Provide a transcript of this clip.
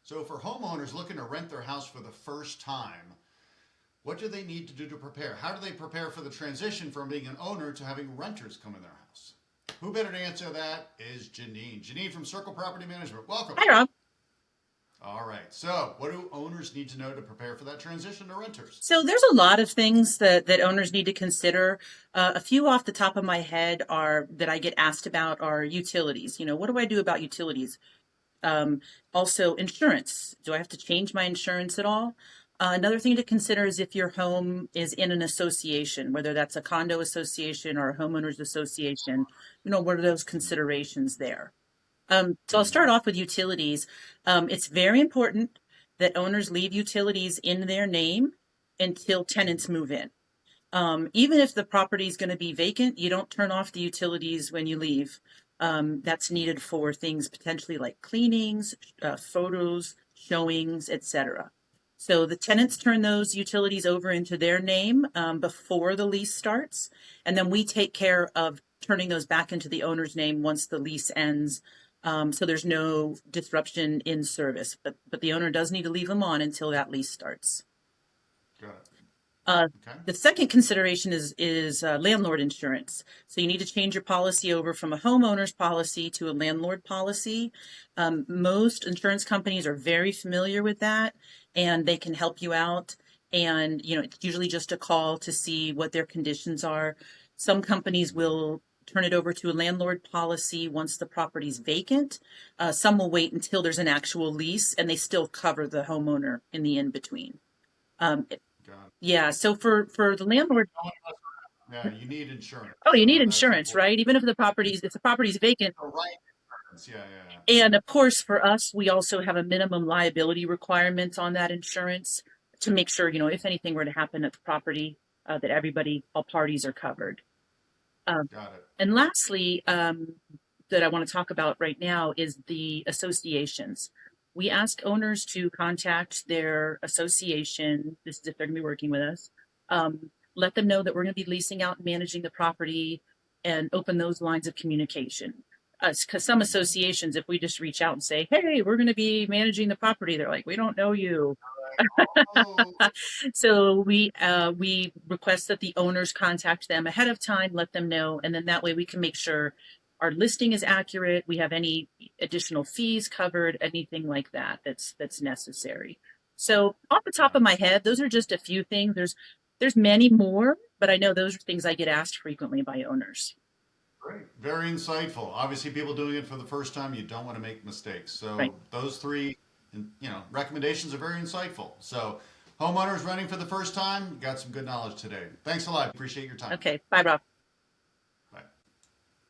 So for homeowners looking to rent their house for the first time, what do they need to do to prepare? How do they prepare for the transition from being an owner to having renters come in their house? Who better to answer that is Janine. Janine from Circle Property Management. Welcome. Hi, Rob. All right. So, what do owners need to know to prepare for that transition to renters? So there's a lot of things that owners need to consider. A few off the top of my head are that I get asked about are utilities. What do I do about utilities? Also, insurance. Do I have to change my insurance at all? Another thing to consider is if your home is in an association, whether that's a condo association or a homeowners association. What are those considerations there? So I'll start Mm-hmm. off with utilities. It's very important that owners leave utilities in their name until tenants move in. Even if the property is going to be vacant, you don't turn off the utilities when you leave. That's needed for things potentially like cleanings, photos, showings, etc. So the tenants turn those utilities over into their name before the lease starts, and then we take care of turning those back into the owner's name once the lease ends. So there's no disruption in service, but the owner does need to leave them on until that lease starts. Got it. Uh, Okay. the second consideration is landlord insurance. So you need to change your policy over from a homeowner's policy to a landlord policy. Most insurance companies are very familiar with that, and they can help you out. And it's usually just a call to see what their conditions are. Some companies will turn it over to a landlord policy once the property's vacant. Some will wait until there's an actual lease, and they still cover the homeowner in the in between. Um, Got it. yeah. So for the landlord, Yeah, you need insurance. oh, you need That's insurance, important. right? Even if the property's vacant. The right insurance. Yeah, yeah, And of course, for us, we also have a minimum liability requirement on that insurance to make sure, if anything were to happen at the property, that all parties are covered. Um, yeah. Got it. and lastly, that I want to talk about right now is the associations. We ask owners to contact their association. This is if they're going to be working with us. Let them know that we're going to be leasing out and managing the property, and open those lines of communication. Because some associations, if we just reach out and say, "Hey, we're going to be managing the property," they're like, "We don't know you." Oh, So we request that the owners contact them ahead of time, let them know, and then that way we can make sure our listing is accurate. We have any additional fees covered, anything like that that's necessary. So off the top got of it. my head, those are just a few things. There's many more, but I know those are things I get asked frequently by owners. Great. Very insightful. Obviously, people doing it for the first time, you don't want to make mistakes. Right. So those three, recommendations are very insightful. So homeowners renting for the first time, you got some good knowledge today. Thanks a lot. Appreciate your time. Okay. Bye, Rob.